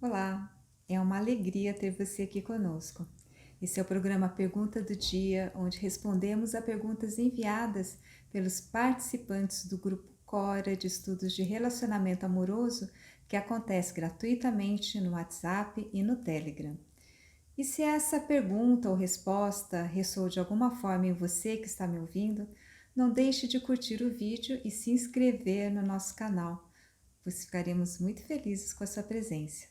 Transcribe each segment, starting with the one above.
Olá, é uma alegria ter você aqui conosco. Esse é o programa Pergunta do Dia, onde respondemos a perguntas enviadas pelos participantes do grupo Cora de Estudos de Relacionamento Amoroso, que acontece gratuitamente no WhatsApp e no Telegram. E se essa pergunta ou resposta ressoou de alguma forma em você que está me ouvindo, não deixe de curtir o vídeo e se inscrever no nosso canal, pois ficaremos muito felizes com a sua presença.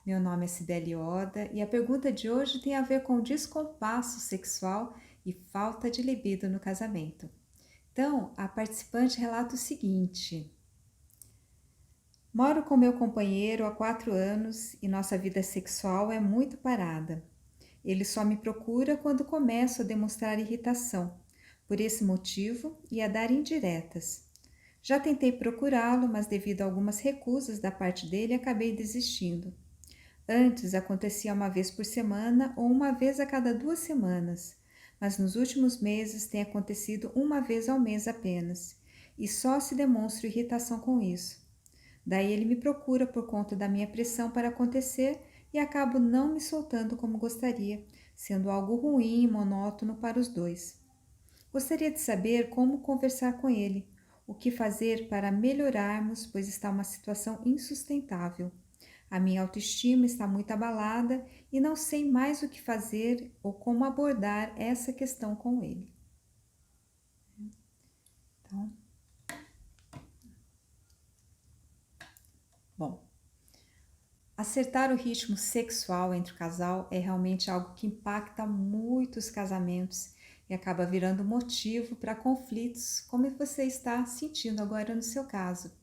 Meu nome é Cibele Oda e a pergunta de hoje tem a ver com descompasso sexual e falta de libido no casamento. Então, a participante relata o seguinte: moro com meu companheiro há 4 anos e nossa vida sexual é muito parada. Ele só me procura quando começo a demonstrar irritação, por esse motivo, e a dar indiretas. Já tentei procurá-lo, mas devido a algumas recusas da parte dele, acabei desistindo. Antes acontecia uma vez por semana ou uma vez a cada 2 semanas, mas nos últimos meses tem acontecido uma vez ao mês apenas, e só se demonstra irritação com isso. Daí ele me procura por conta da minha pressão para acontecer e acabo não me soltando como gostaria, sendo algo ruim e monótono para os dois. Gostaria de saber como conversar com ele, o que fazer para melhorarmos, pois está uma situação insustentável. A minha autoestima está muito abalada e não sei mais o que fazer ou como abordar essa questão com ele. Então, bom, acertar o ritmo sexual entre o casal é realmente algo que impacta muitos casamentos e acaba virando motivo para conflitos, como você está sentindo agora no seu caso.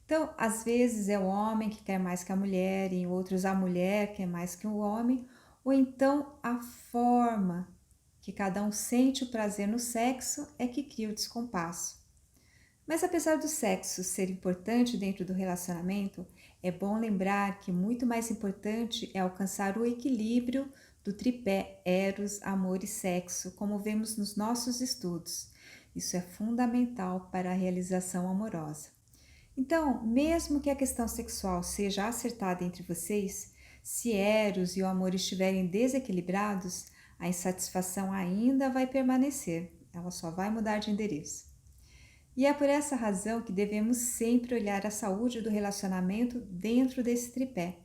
Então, às vezes é o homem que quer mais que a mulher, em outros a mulher quer mais que o homem, ou então a forma que cada um sente o prazer no sexo é que cria o descompasso. Mas apesar do sexo ser importante dentro do relacionamento, é bom lembrar que muito mais importante é alcançar o equilíbrio do tripé Eros, amor e sexo, como vemos nos nossos estudos. Isso é fundamental para a realização amorosa. Então, mesmo que a questão sexual seja acertada entre vocês, se Eros e o amor estiverem desequilibrados, a insatisfação ainda vai permanecer, ela só vai mudar de endereço. E é por essa razão que devemos sempre olhar a saúde do relacionamento dentro desse tripé.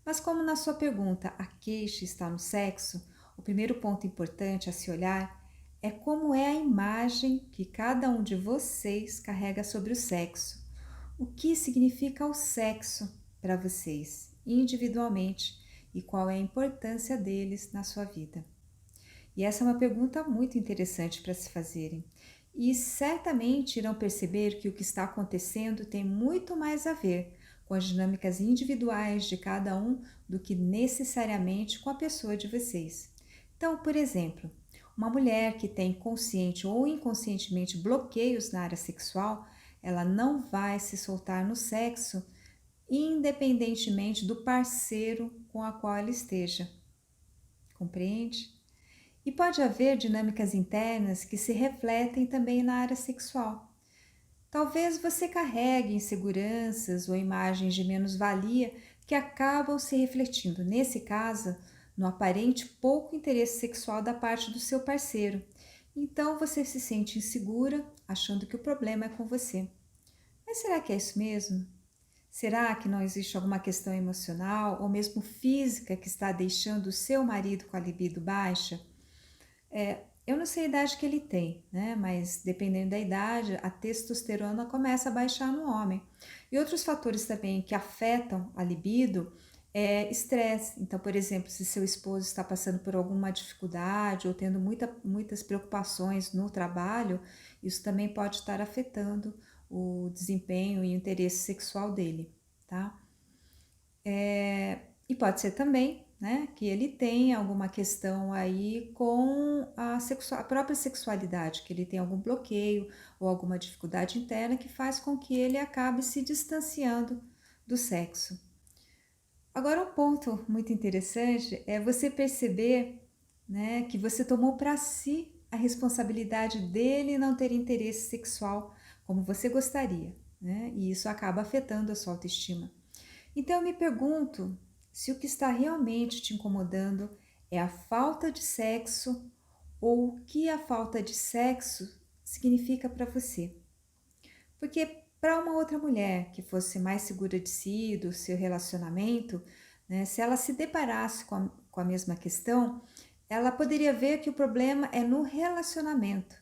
Mas, como na sua pergunta a queixa está no sexo, o primeiro ponto importante a se olhar é como é a imagem que cada um de vocês carrega sobre o sexo. O que significa o sexo para vocês, individualmente, e qual é a importância deles na sua vida? E essa é uma pergunta muito interessante para se fazerem. E certamente irão perceber que o que está acontecendo tem muito mais a ver com as dinâmicas individuais de cada um do que necessariamente com a pessoa de vocês. Então, por exemplo, uma mulher que tem consciente ou inconscientemente bloqueios na área sexual, ela não vai se soltar no sexo, independentemente do parceiro com a qual ela esteja. Compreende? E pode haver dinâmicas internas que se refletem também na área sexual. Talvez você carregue inseguranças ou imagens de menos-valia que acabam se refletindo, nesse caso, no aparente pouco interesse sexual da parte do seu parceiro. Então você se sente insegura, achando que o problema é com você. Mas será que é isso mesmo? Será que não existe alguma questão emocional ou mesmo física que está deixando o seu marido com a libido baixa? Eu não sei a idade que ele tem, né? Mas dependendo da idade, a testosterona começa a baixar no homem. E outros fatores também que afetam a libido é estresse. Então, por exemplo, se seu esposo está passando por alguma dificuldade ou tendo muitas preocupações no trabalho, isso também pode estar afetando o desempenho e o interesse sexual dele, tá? E pode ser também, né, que ele tenha alguma questão aí com a própria sexualidade, que ele tem algum bloqueio ou alguma dificuldade interna que faz com que ele acabe se distanciando do sexo. Agora, um ponto muito interessante é você perceber, né, que você tomou para si a responsabilidade dele não ter interesse sexual como você gostaria, né, e isso acaba afetando a sua autoestima. Então eu me pergunto se o que está realmente te incomodando é a falta de sexo ou o que a falta de sexo significa para você. Porque para uma outra mulher que fosse mais segura de si, do seu relacionamento, né, se ela se deparasse com a mesma questão, ela poderia ver que o problema é no relacionamento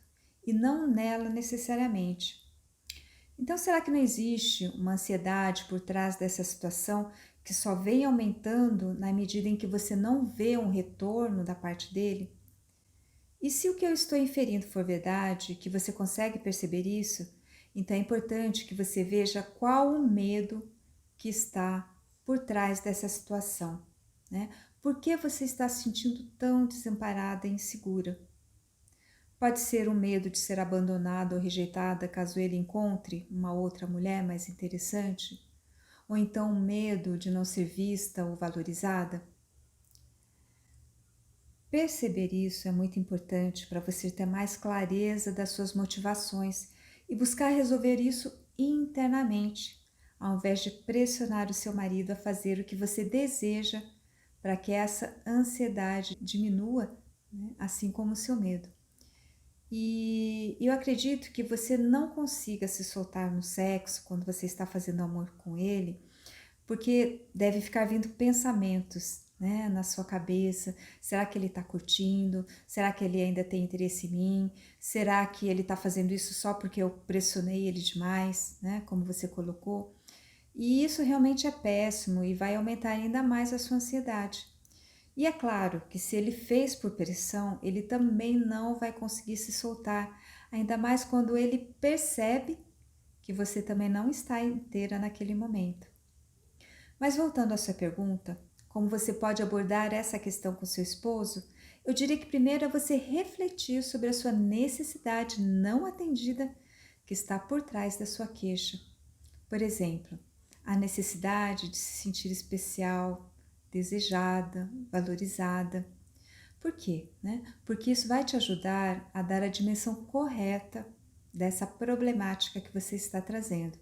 e não nela necessariamente. Então, será que não existe uma ansiedade por trás dessa situação que só vem aumentando na medida em que você não vê um retorno da parte dele? E se o que eu estou inferindo for verdade, que você consegue perceber isso, então é importante que você veja qual o medo que está por trás dessa situação, né? Por que você está se sentindo tão desamparada e insegura? Pode ser o medo de ser abandonada ou rejeitada caso ele encontre uma outra mulher mais interessante? Ou então o medo de não ser vista ou valorizada? Perceber isso é muito importante para você ter mais clareza das suas motivações e buscar resolver isso internamente, ao invés de pressionar o seu marido a fazer o que você deseja para que essa ansiedade diminua, né, assim como o seu medo. E eu acredito que você não consiga se soltar no sexo quando você está fazendo amor com ele, porque deve ficar vindo pensamentos, né, na sua cabeça. Será que ele está curtindo? Será que ele ainda tem interesse em mim? Será que ele está fazendo isso só porque eu pressionei ele demais, né, como você colocou? E isso realmente é péssimo e vai aumentar ainda mais a sua ansiedade. E é claro que se ele fez por pressão, ele também não vai conseguir se soltar, ainda mais quando ele percebe que você também não está inteira naquele momento. Mas voltando à sua pergunta, como você pode abordar essa questão com seu esposo? Eu diria que primeiro é você refletir sobre a sua necessidade não atendida que está por trás da sua queixa. Por exemplo, a necessidade de se sentir especial, desejada, valorizada. Por quê? Porque isso vai te ajudar a dar a dimensão correta dessa problemática que você está trazendo.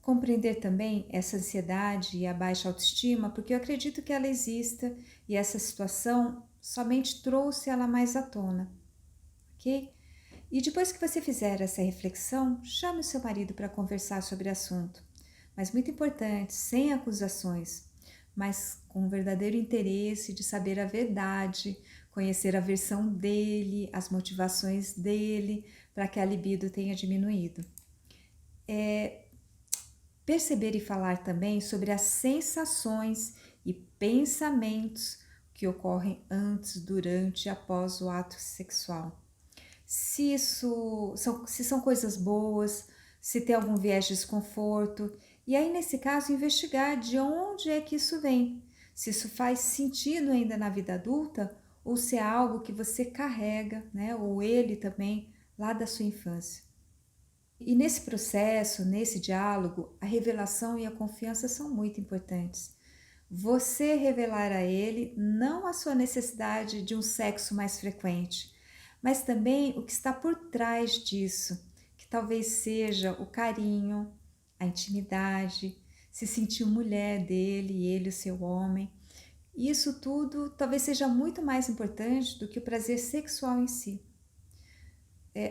Compreender também essa ansiedade e a baixa autoestima, porque eu acredito que ela exista e essa situação somente trouxe ela mais à tona, ok? E depois que você fizer essa reflexão, chame o seu marido para conversar sobre o assunto. Mas muito importante, sem acusações, mas com um verdadeiro interesse de saber a verdade, conhecer a versão dele, as motivações dele, para que a libido tenha diminuído. Perceber e falar também sobre as sensações e pensamentos que ocorrem antes, durante e após o ato sexual. Se são coisas boas, se tem algum viés de desconforto, e aí nesse caso investigar de onde é que isso vem, se isso faz sentido ainda na vida adulta ou se é algo que você carrega, né, ou ele também lá da sua infância. E nesse processo, nesse diálogo, a revelação e a confiança são muito importantes. Você revelar a ele não a sua necessidade de um sexo mais frequente, mas também o que está por trás disso, que talvez seja o carinho, a intimidade, se sentir mulher dele e ele o seu homem. E isso tudo talvez seja muito mais importante do que o prazer sexual em si.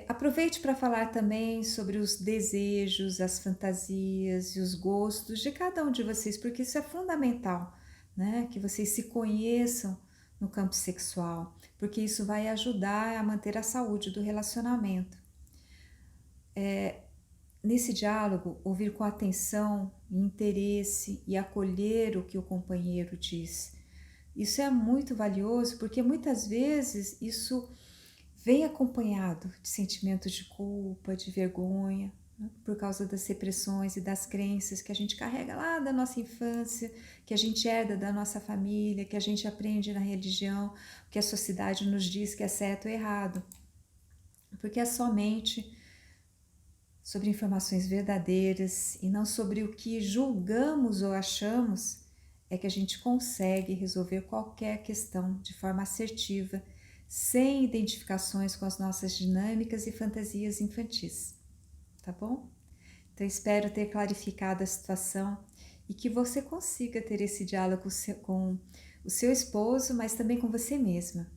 Aproveite para falar também sobre os desejos, as fantasias e os gostos de cada um de vocês, porque isso é fundamental, né? Que vocês se conheçam no campo sexual, porque isso vai ajudar a manter a saúde do relacionamento. Nesse diálogo, ouvir com atenção, interesse e acolher o que o companheiro diz. Isso é muito valioso porque muitas vezes isso vem acompanhado de sentimentos de culpa, de vergonha, né, por causa das repressões e das crenças que a gente carrega lá da nossa infância, que a gente herda da nossa família, que a gente aprende na religião, que a sociedade nos diz que é certo ou errado. Porque é somente sobre informações verdadeiras e não sobre o que julgamos ou achamos é que a gente consegue resolver qualquer questão de forma assertiva, sem identificações com as nossas dinâmicas e fantasias infantis, tá bom? Então espero ter clarificado a situação e que você consiga ter esse diálogo com o seu esposo, mas também com você mesma.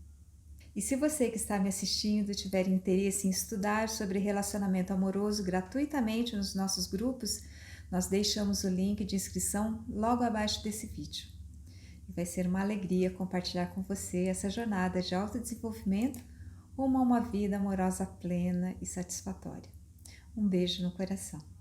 E se você que está me assistindo tiver interesse em estudar sobre relacionamento amoroso gratuitamente nos nossos grupos, nós deixamos o link de inscrição logo abaixo desse vídeo. E vai ser uma alegria compartilhar com você essa jornada de autodesenvolvimento rumo a uma vida amorosa plena e satisfatória. Um beijo no coração.